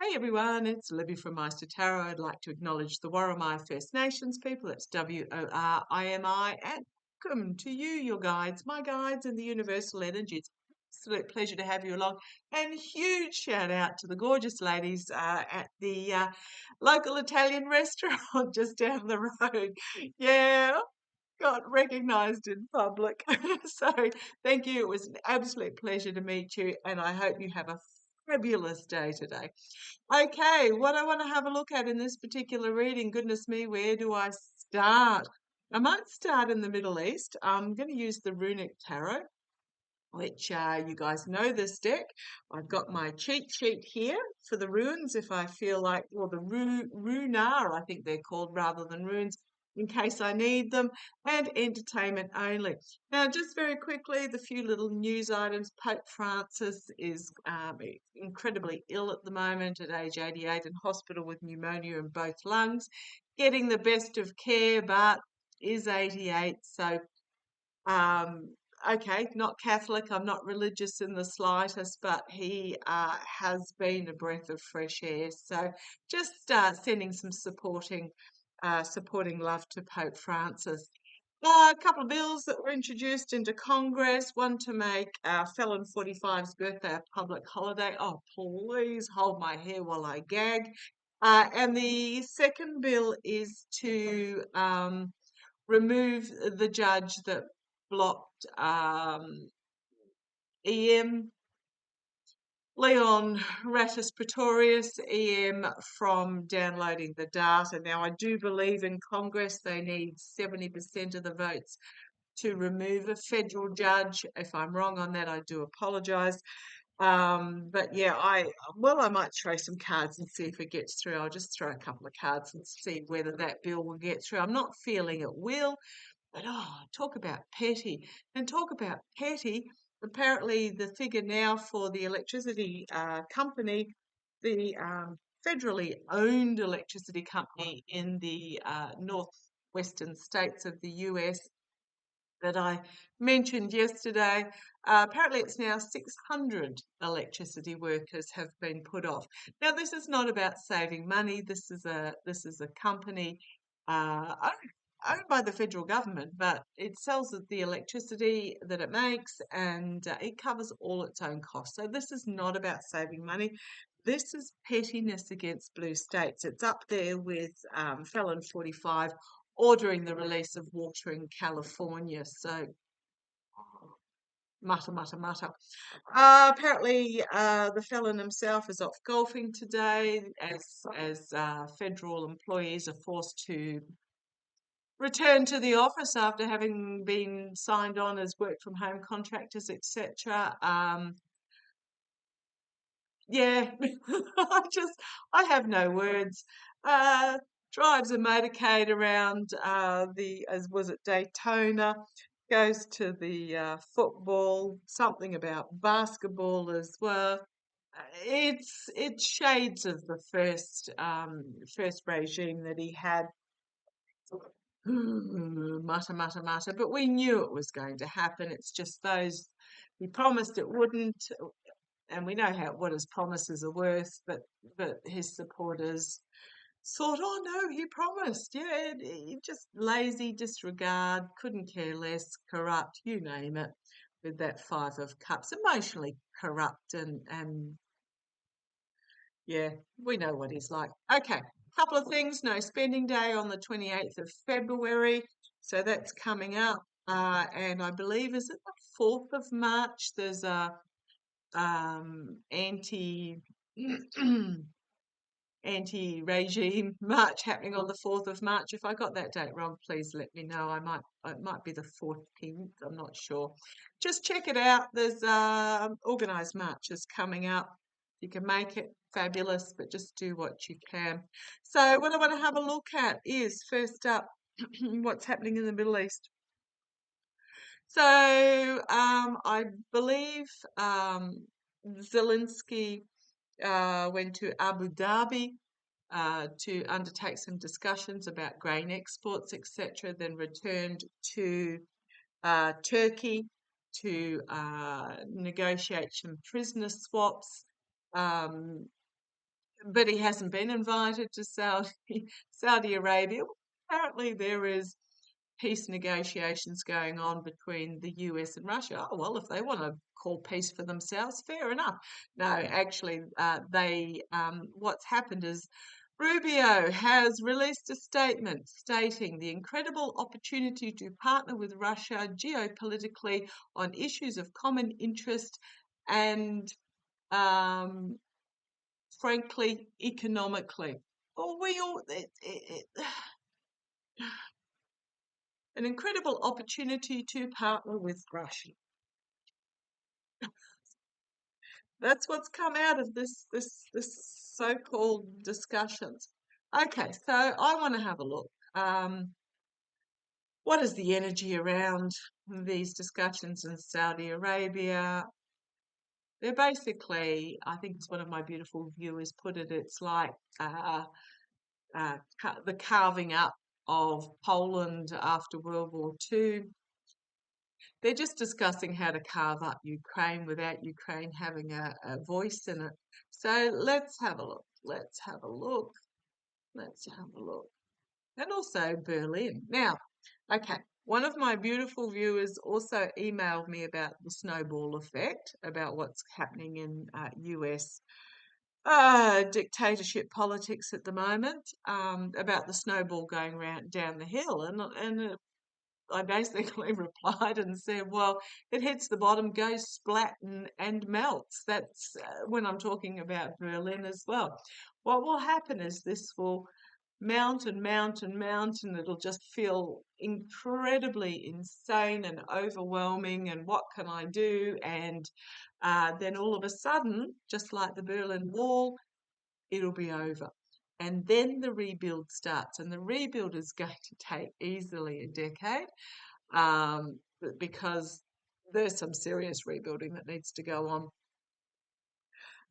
Hey everyone, it's Libby from maighstirtarot. I'd like to acknowledge the Worimi First Nations people. It's Worimi, and welcome to you, your guides, my guides in the universal energy. It's an absolute pleasure to have you along. And huge shout out to the gorgeous ladies at the local Italian restaurant just down the road. Yeah, got recognised in public. So thank you. It was an absolute pleasure to meet you, and I hope you have a fabulous day today. Okay, what I want to have a look at in this particular reading, goodness me, where do I start? I might start in the Middle East. I'm going to use the Runic Tarot, which you guys know this deck. I've got my cheat sheet here for the runes if I feel like, well, the runar, I think they're called rather than runes, in case I need them, and entertainment only. Now, just very quickly, the few little news items. Pope Francis is incredibly ill at the moment at age 88 in hospital with pneumonia in both lungs, getting the best of care, but is 88, so okay, not Catholic, I'm not religious in the slightest, but he has been a breath of fresh air. So just sending some supporting love to Pope Francis. A couple of bills that were introduced into Congress, one to make Felon 45's birthday a public holiday. Oh, please hold my hair while I gag. And the second bill is to remove the judge that blocked EM Leon Rattus Pretorius EM from downloading the data. Now, I do believe in Congress they need 70% of the votes to remove a federal judge. If I'm wrong on that, I do apologise. But yeah, I might throw some cards and see if it gets through. I'll just throw a couple of cards and see whether that bill will get through. I'm not feeling it will. But talk about petty. And talk about petty. Apparently, the figure now for the electricity company, the federally owned electricity company in the northwestern states of the US that I mentioned yesterday, apparently it's now 600 electricity workers have been put off. Now, this is not about saving money. This is a company owned by the federal government, but it sells the electricity that it makes, and it covers all its own costs. So this is not about saving money. This is pettiness against blue states. It's up there with Felon 45 ordering the release of water in California. So mutter, mutter, mutter. Apparently, the felon himself is off golfing today as federal employees are forced to return to the office after having been signed on as work from home contractors, etc. Yeah, I have no words. Drives a motorcade around as was it Daytona, goes to the football, something about basketball as well. It's shades of the first regime that he had. Mutter, mutter, mutter. But we knew it was going to happen. It's just those he promised it wouldn't, and we know what his promises are worth. But his supporters thought, oh no, he promised. Yeah, he just lazy, disregard, couldn't care less, corrupt, you name it. With that Five of Cups, emotionally corrupt and yeah, we know what he's like. Okay, couple of things. No spending day on the 28th of February. So that's coming up. And I believe, is it the 4th of March? There's a anti anti-regime march happening on the 4th of March. If I got that date wrong, please let me know. It might be the 14th, I'm not sure. Just check it out. There's organised marches coming up. You can make it, fabulous, but just do what you can. So what I want to have a look at is, first up, what's happening in the Middle East. So I believe Zelensky went to Abu Dhabi to undertake some discussions about grain exports, etc., then returned to Turkey to negotiate some prisoner swaps. but he hasn't been invited to Saudi Arabia. Apparently, there is peace negotiations going on between the US and Russia. Oh, well, if they want to call peace for themselves, fair enough. No, actually, what's happened is Rubio has released a statement stating the incredible opportunity to partner with Russia geopolitically on issues of common interest and, frankly, economically. Well, an incredible opportunity to partner with Russia. That's what's come out of this so-called discussions. Okay, so I want to have a look. What is the energy around these discussions in Saudi Arabia? They're basically, I think it's one of my beautiful viewers put it, it's like the carving up of Poland after World War II. They're just discussing how to carve up Ukraine without Ukraine having a voice in it. So let's have a look. Let's have a look. Let's have a look. And also Berlin. Now, okay, one of my beautiful viewers also emailed me about the snowball effect, about what's happening in US dictatorship politics at the moment, about the snowball going down the hill. And I basically replied and said, well, it hits the bottom, goes splat and melts. That's when I'm talking about Berlin as well. What will happen is this will mount and mount and mount, and it'll just feel incredibly insane and overwhelming. And what can I do? And then all of a sudden, just like the Berlin Wall, it'll be over. And then the rebuild starts, and the rebuild is going to take easily a decade, because there's some serious rebuilding that needs to go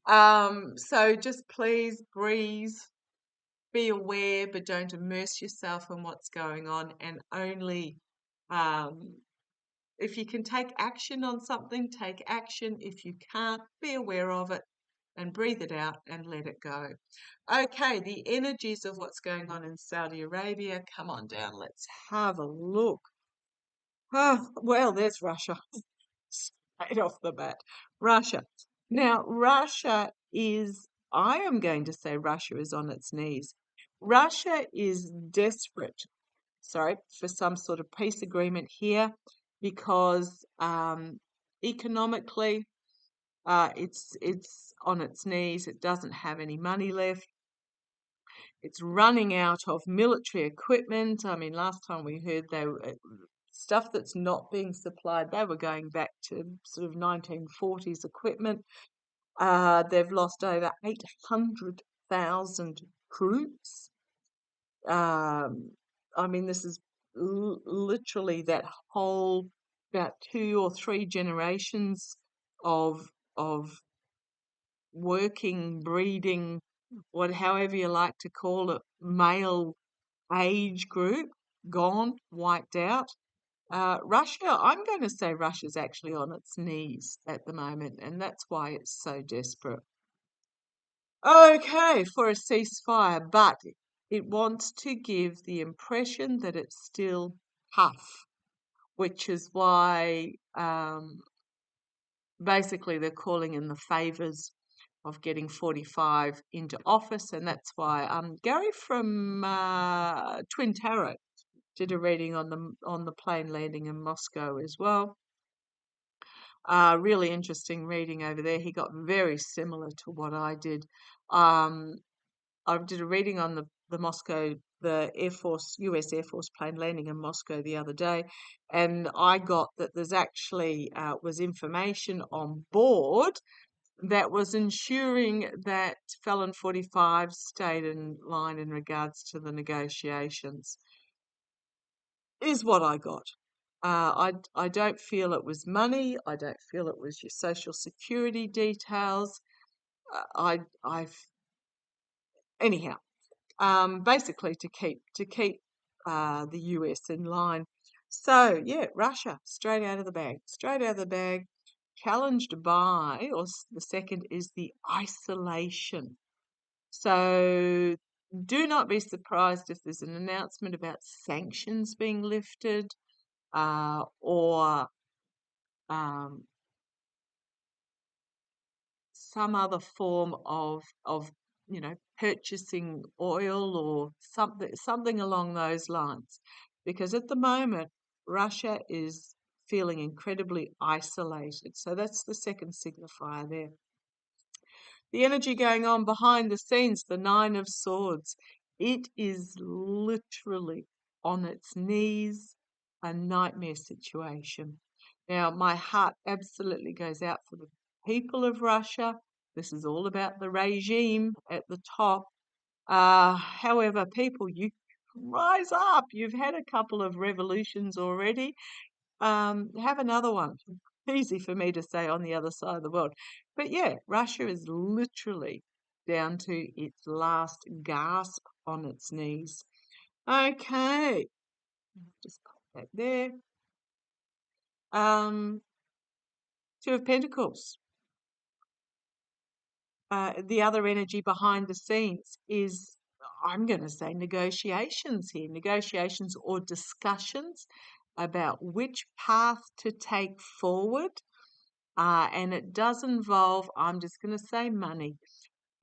on. So just please breathe, be aware, but don't immerse yourself in what's going on, and only if you can take action on something, take action. If you can't, be aware of it and breathe it out and let it go. Okay, the energies of what's going on in Saudi Arabia. Come on down, let's have a look. Oh, well, there's Russia. Straight off the bat. Russia. Now, Russia is, I am going to say Russia is on its knees. Russia is desperate, for some sort of peace agreement here because economically it's on its knees. It doesn't have any money left. It's running out of military equipment. I mean, last time we heard they were stuff that's not being supplied. They were going back to sort of 1940s equipment. They've lost over 800,000 troops. I mean, this is literally that whole about 2 or 3 generations of working, breeding, however you like to call it, male age group gone, wiped out. Russia, I'm going to say Russia's actually on its knees at the moment, and that's why it's so desperate. Okay, for a ceasefire, but it wants to give the impression that it's still tough, which is why basically they're calling in the favours of getting 45 into office, and that's why Gary from Twin Tarot did a reading on the plane landing in Moscow as well. Really interesting reading over there. He got very similar to what I did. I did a reading on the Air Force, US Air Force plane landing in Moscow the other day, and I got that there's actually was information on board that was ensuring that Felon 45 stayed in line in regards to the negotiations, is what I got. I don't feel it was money. I don't feel it was your social security details. Anyhow, basically to keep the US in line. So yeah, Russia straight out of the bag. Challenged by, or the second is the isolation. So do not be surprised if there's an announcement about sanctions being lifted, or some other form of purchasing oil or something along those lines. Because at the moment, Russia is feeling incredibly isolated. So that's the second signifier there. The energy going on behind the scenes, the Nine of Swords, it is literally on its knees, a nightmare situation. Now, my heart absolutely goes out for the people of Russia. This is all about the regime at the top. However, people, you rise up. You've had a couple of revolutions already. Have another one. Easy for me to say on the other side of the world. But yeah, Russia is literally down to its last gasp on its knees. Okay, just pop that there. Two of Pentacles. The other energy behind the scenes is, I'm going to say, negotiations here. Negotiations or discussions about which path to take forward. And it does involve, I'm just going to say, money.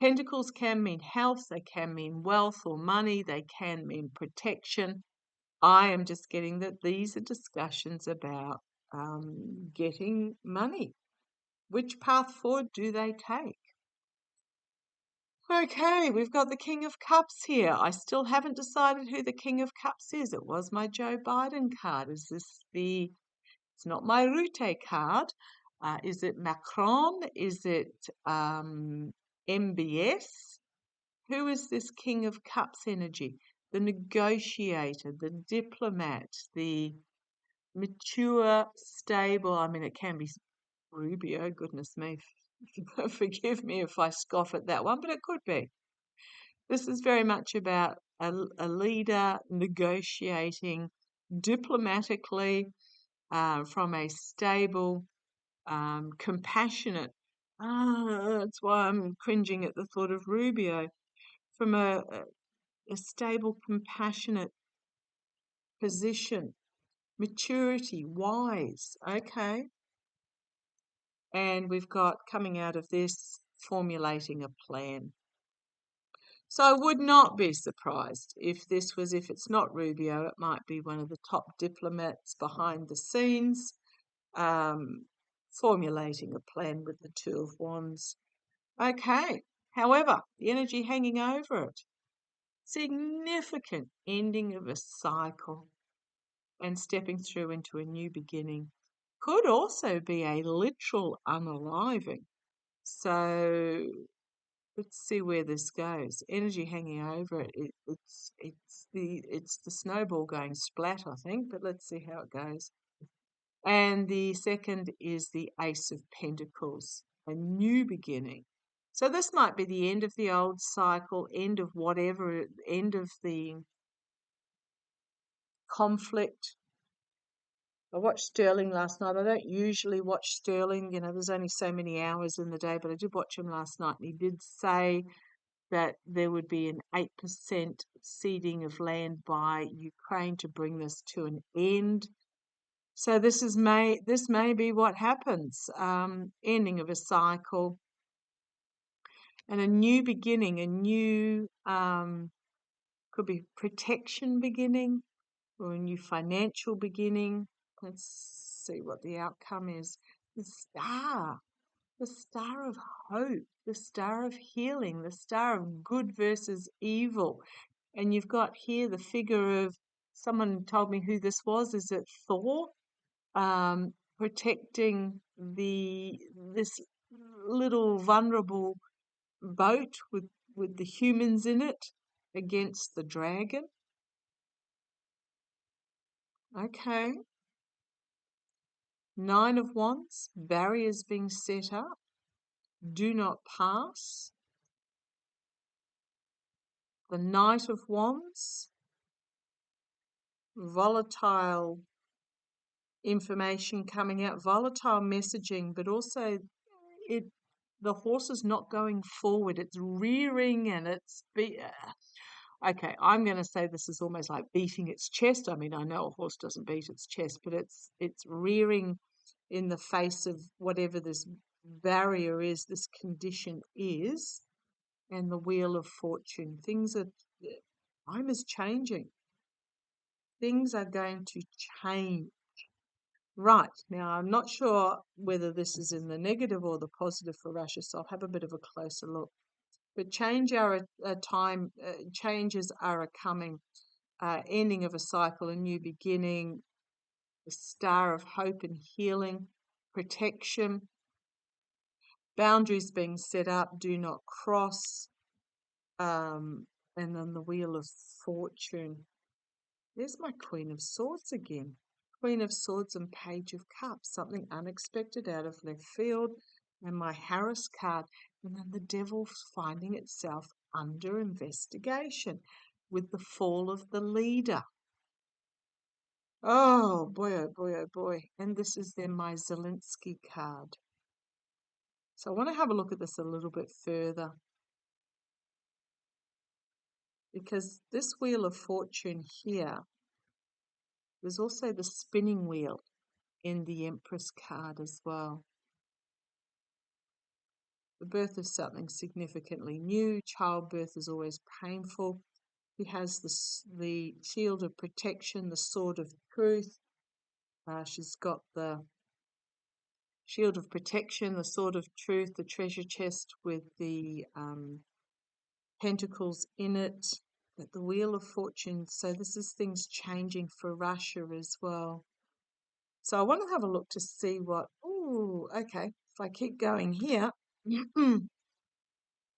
Pentacles can mean health, they can mean wealth or money, they can mean protection. I am just getting that these are discussions about getting money. Which path forward do they take? Okay, we've got the King of Cups here. I still haven't decided who the King of Cups is. It was my Joe Biden card. Is this it's not my Rutte card. Is it Macron? Is it MBS? Who is this King of Cups energy? The negotiator, the diplomat, the mature, stable. I mean, it can be Rubio, goodness me. Forgive me if I scoff at that one, but it could be. This is very much about a leader negotiating diplomatically from a stable, compassionate. That's why I'm cringing at the thought of Rubio. From a stable, compassionate position, maturity, wise. Okay. And we've got, coming out of this, formulating a plan. So I would not be surprised if it's not Rubio, it might be one of the top diplomats behind the scenes, formulating a plan with the Two of Wands. Okay. However, the energy hanging over it, significant ending of a cycle and stepping through into a new beginning. Could also be a literal unaliving. So let's see where this goes. Energy hanging over it. It's the snowball going splat, I think, but let's see how it goes. And the second is the Ace of Pentacles, a new beginning. So this might be the end of the old cycle, end of whatever, end of the conflict. I watched Sterling last night. I don't usually watch Sterling, there's only so many hours in the day, but I did watch him last night, and he did say that there would be an 8% ceding of land by Ukraine to bring this to an end. So this may be what happens, ending of a cycle and a new beginning, a new, could be protection beginning or a new financial beginning. Let's see what the outcome is. The star of hope, the star of healing, the star of good versus evil. And you've got here the figure of, someone told me who this was. Is it Thor? Protecting this little vulnerable boat with the humans in it against the dragon. Okay. Nine of Wands, barriers being set up. Do not pass. The Knight of Wands, volatile information coming out, volatile messaging, but also the horse is not going forward. It's rearing and okay, I'm going to say this is almost like beating its chest. I mean, I know a horse doesn't beat its chest, but it's rearing in the face of whatever this barrier is, this condition is, and the wheel of fortune. Time is changing. Things are going to change. Right, now I'm not sure whether this is in the negative or the positive for Russia, so I'll have a bit of a closer look. But changes are coming, ending of a cycle, a new beginning, the star of hope and healing, protection, boundaries being set up, do not cross, and then the wheel of fortune. There's my Queen of Swords again. Queen of Swords and Page of Cups, something unexpected out of left field, and my Harris card, and then the Devil finding itself under investigation with the fall of the leader. Oh boy, oh boy, oh boy. And this is then my Zelensky card. So I want to have a look at this a little bit further, because this Wheel of Fortune here, there's also the spinning wheel in the Empress card as well. The birth of something significantly new. Childbirth is always painful. He has the shield of protection, the sword of truth. She's got the shield of protection, the sword of truth, the treasure chest with the pentacles in it, the wheel of fortune. So this is things changing for Russia as well. So I want to have a look to see what, okay, if I keep going here. Well,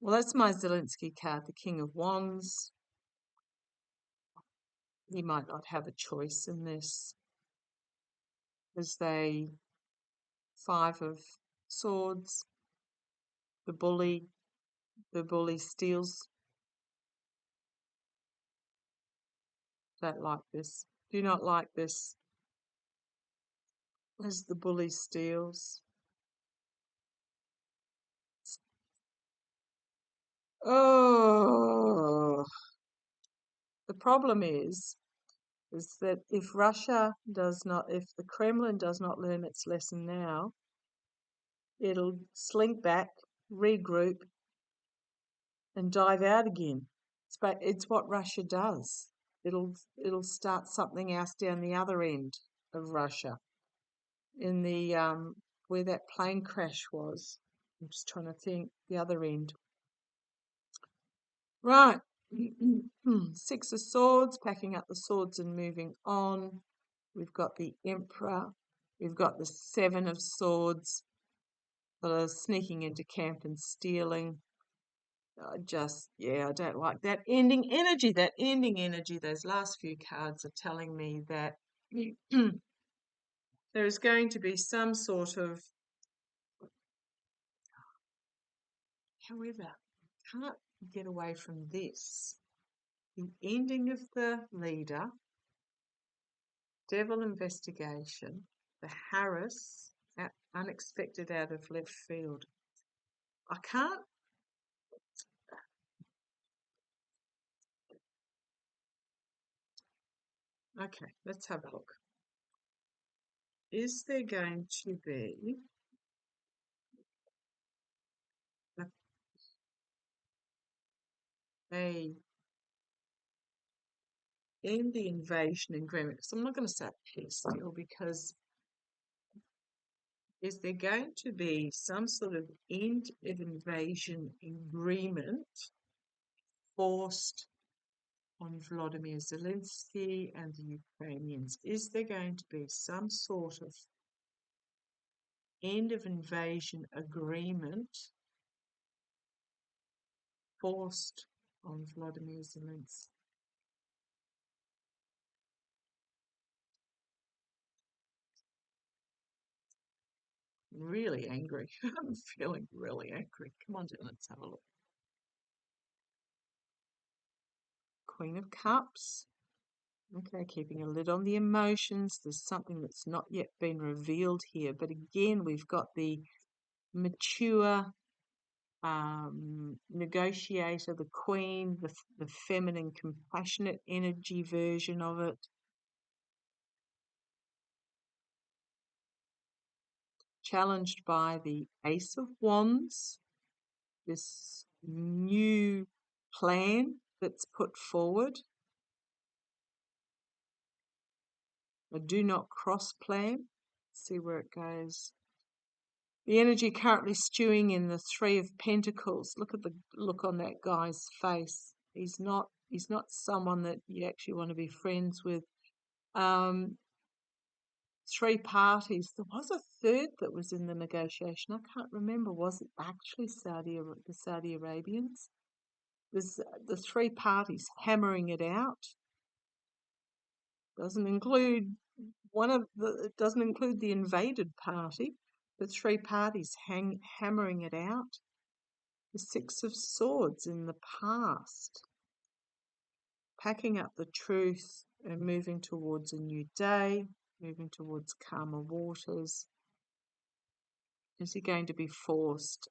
that's my Zelensky card, the King of Wands. He might not have a choice in this. There's the Five of Swords, the bully steals. Don't like this. Do not like this. As the bully steals. Oh, the problem is that if the Kremlin does not learn its lesson now, it'll slink back, regroup, and dive out again. It's what Russia does. It'll start something else down the other end of Russia, in the where that plane crash was. I'm just trying to think the other end. Right. Six of Swords, packing up the swords and moving on. We've got the Emperor. We've got the Seven of Swords that are sneaking into camp and stealing. I don't like that ending energy. Those last few cards are telling me that there is going to be some sort of, however, can't get away from this. The ending of the leader, Devil investigation, the Harris, unexpected out of left field. I can't. Okay, let's have a look. Is there going to be a in the invasion agreement? Because I'm not going to say peace deal, because is there going to be some sort of end of invasion agreement forced on Vladimir Zelensky and the Ukrainians? Is there going to be some sort of end of invasion agreement forced on Vladimir Zelensky? Really angry. I'm feeling really angry. Come on, let's have a look. Queen of Cups. Okay, keeping a lid on the emotions. There's something that's not yet been revealed here. But again, we've got the mature negotiator, the queen, the feminine, compassionate energy version of it. Challenged by the Ace of Wands, this new plan that's put forward. A do not cross plan. See where it goes. The energy currently stewing in the Three of Pentacles. Look at the look on that guy's face. He's not someone that you actually want to be friends with. Three parties. There was a third that was in the negotiation. I can't remember. Was it actually the Saudi Arabians? There's the three parties hammering it out. Doesn't include it doesn't include the invaded party. The three parties hammering it out. The Six of Swords in the past. Packing up the truth and moving towards a new day, moving towards calmer waters. Is he going to be forced?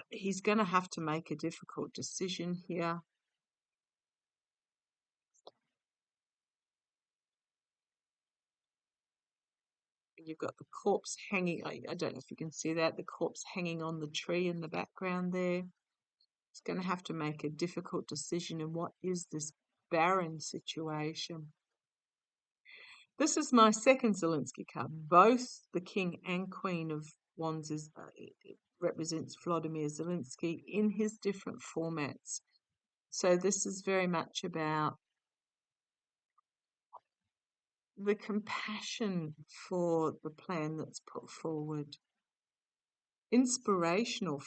He's going to have to make a difficult decision here. You've got the corpse hanging. I don't know if you can see that. The corpse hanging on the tree in the background there. He's going to have to make a difficult decision in what is this barren situation. This is my second Zelensky card. Both the King and Queen of Wands represents Vladimir Zelensky in his different formats. So this is very much about the compassion for the plan that's put forward. Inspirational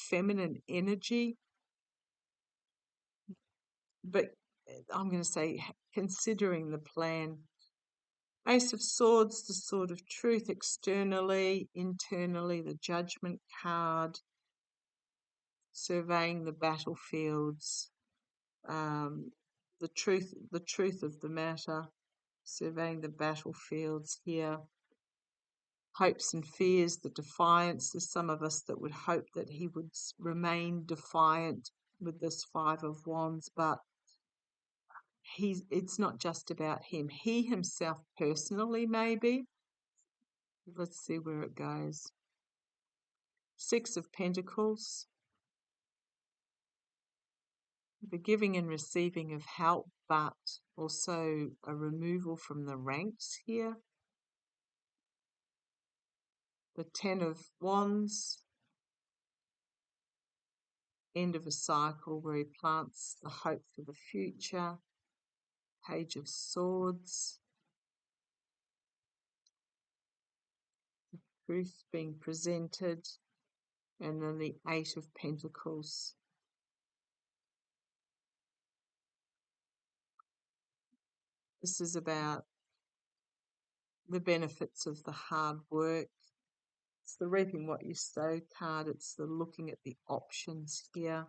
feminine energy, but I'm going to say considering the plan. Ace of Swords, the Sword of Truth, externally, internally, the Judgment card, surveying the battlefields, the truth of the matter, surveying the battlefields here. Hopes and fears, the defiance. There's some of us that would hope that he would remain defiant with this Five of Wands, but it's not just about him. He himself personally, maybe. Let's see where it goes. Six of Pentacles. The giving and receiving of help, but also a removal from the ranks here. The Ten of Wands. End of a cycle where he plants the hope for the future. Page of Swords. The truth being presented. And then the Eight of Pentacles. This is about the benefits of the hard work. It's the reaping what you sow card. It's the looking at the options here.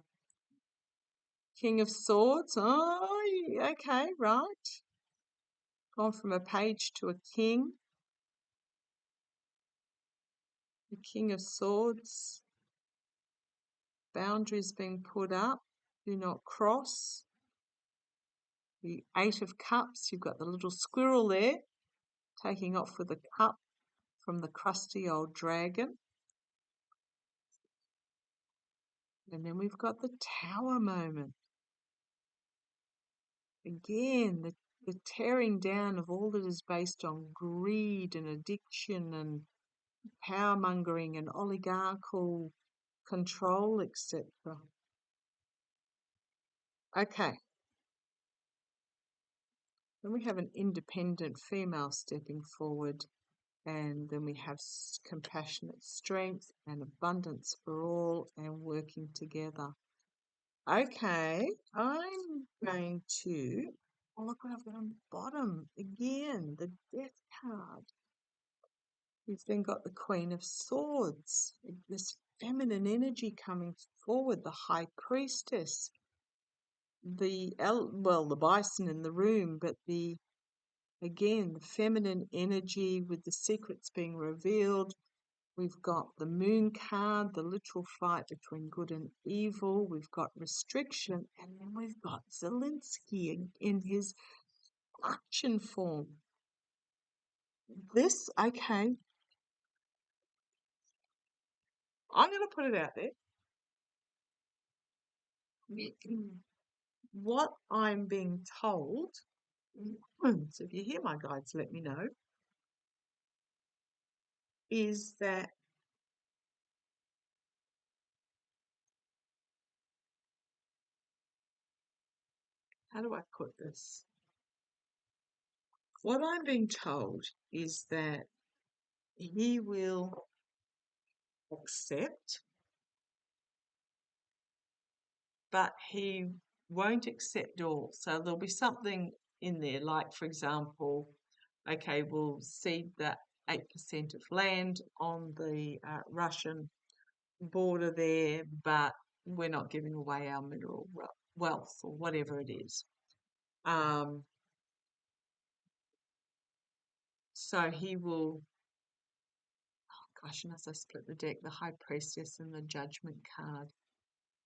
King of Swords. Oh, okay, right. Gone from a page to a king. The King of Swords. Boundaries being put up. Do not cross. The Eight of Cups. You've got the little squirrel there taking off with a cup from the crusty old dragon. And then we've got the Tower moment. Again, the tearing down of all that is based on greed and addiction and power mongering and oligarchical control, etc. Okay. Then we have an independent female stepping forward, and then we have compassionate strength and abundance for all and working together. Okay, I'm going to, look what I've got on the bottom. Again, the Death card. We've then got the Queen of Swords, this feminine energy coming forward, the High Priestess, the bison in the room, but again, the feminine energy with the secrets being revealed, We've got the Moon card, the literal fight between good and evil. We've got restriction, and then we've got Zelensky in his action form. This, okay, I'm going to put it out there. What I'm being told, so if you hear my guides, let me know, is that how do I put this? What I'm being told is that he will accept, but he won't accept all. So there'll be something in there, like, for example, okay, we'll cede that 8% of land on the Russian border there, but we're not giving away our mineral wealth or whatever it is. So he will, oh gosh, and as I split the deck, the High Priestess and the Judgment card.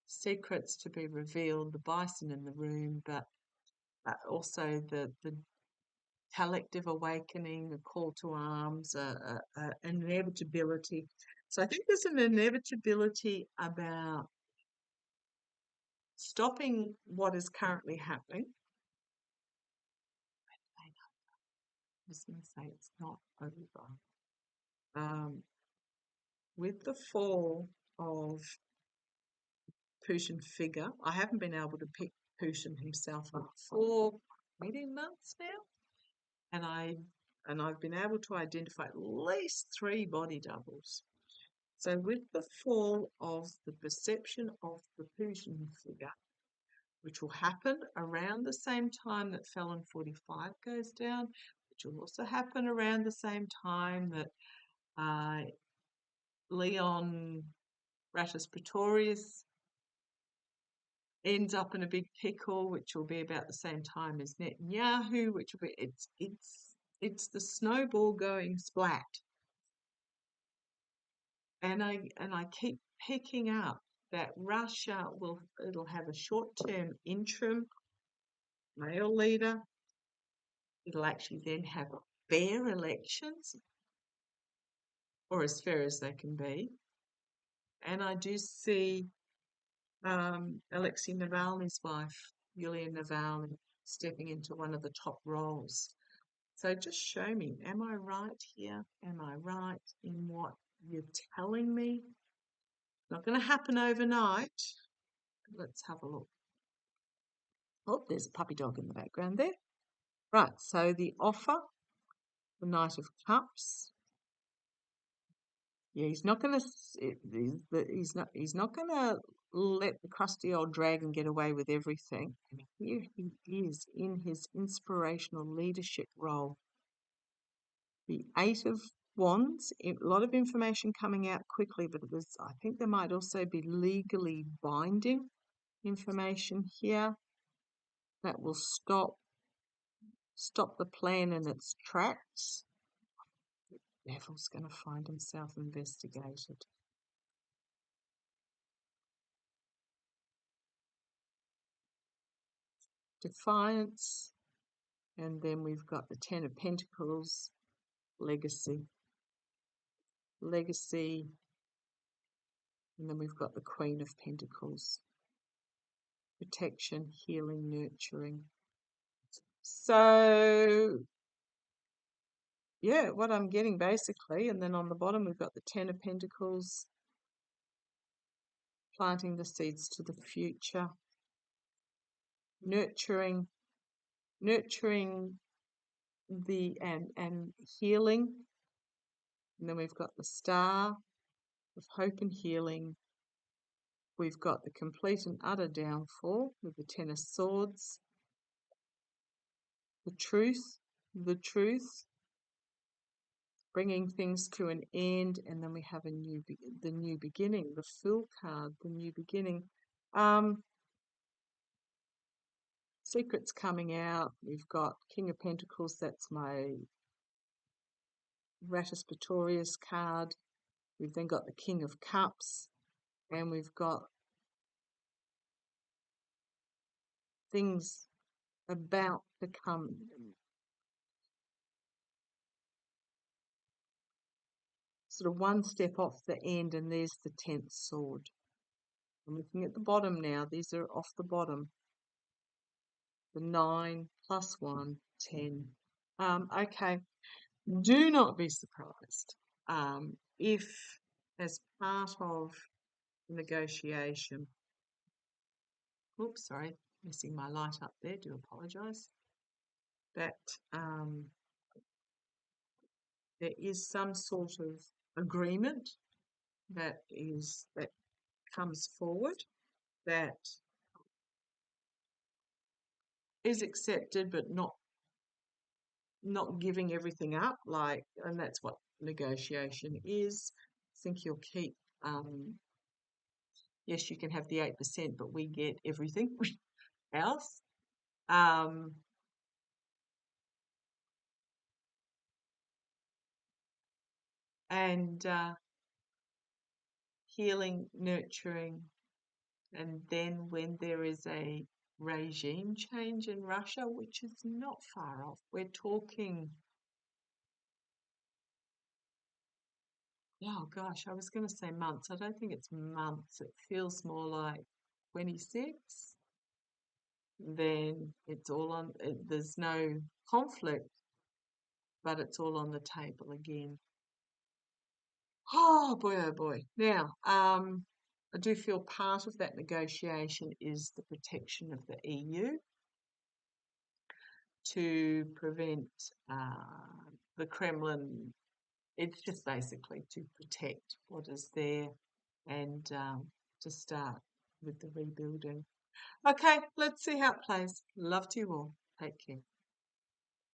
Secrets to be revealed, the bison in the room, but also the collective awakening, a call to arms, an inevitability. So I think there's an inevitability about stopping what is currently happening. I was going to say it's not over. With the fall of Putin figure, I haven't been able to pick Putin himself up for 18 months now, and I've been able to identify at least 3 body doubles. So with the fall of the perception of the Putin figure, which will happen around the same time that Felon 45 goes down, which will also happen around the same time that Leon Ratus Pretorius ends up in a big pickle, which will be about the same time as Netanyahu, which will be it's the snowball going splat. And I keep picking up that Russia it'll have a short-term interim male leader. It'll actually then have fair elections, or as fair as they can be. And I do see Alexei Navalny's wife, Yulia Navalny, stepping into one of the top roles. So just show me, am I right here? Am I right in what you're telling me? Not going to happen overnight. Let's have a look. Oh, there's a puppy dog in the background there. Right, so the offer, the Knight of Cups. Yeah, he's not going to. He's not going to let the crusty old dragon get away with everything. And here he is in his inspirational leadership role. The 8 of Wands. A lot of information coming out quickly, but I think there might also be legally binding information here that will stop the plan in its tracks. The devil's going to find himself investigated. Defiance, and then we've got the 10 of Pentacles, legacy, and then we've got the Queen of Pentacles, protection, healing, nurturing. So yeah, what I'm getting basically, and then on the bottom we've got the 10 of Pentacles, planting the seeds to the future, nurturing the and healing. And then we've got the Star of Hope and Healing. We've got the complete and utter downfall with the 10 of Swords, the truth, bringing things to an end, and then we have the new beginning, the Fool card, the new beginning. Secrets coming out. We've got King of Pentacles, that's my Ratus Pretorius card. We've then got the King of Cups, and we've got things about to come. Sort of one step off the end, and there's the 10th sword. I'm looking at the bottom now. These are off the bottom. The 9 plus 1, 10. Okay, do not be surprised if, as part of the negotiation, oops, sorry, missing my light up there, do apologise, that there is some sort of agreement that comes forward that is accepted, but not giving everything up, and that's what negotiation is. I think you'll keep, yes, you can have the 8%, but we get everything else. And healing, nurturing, and then when there is a regime change in Russia, which is not far off, we're talking, oh gosh, I was going to say months. I don't think it's months. It feels more like 26. Then it's all on, there's no conflict, but it's all on the table again. Oh boy. Now, I do feel part of that negotiation is the protection of the EU to prevent the Kremlin. It's just basically to protect what is there and to start with the rebuilding. Okay, let's see how it plays. Love to you all. Take care.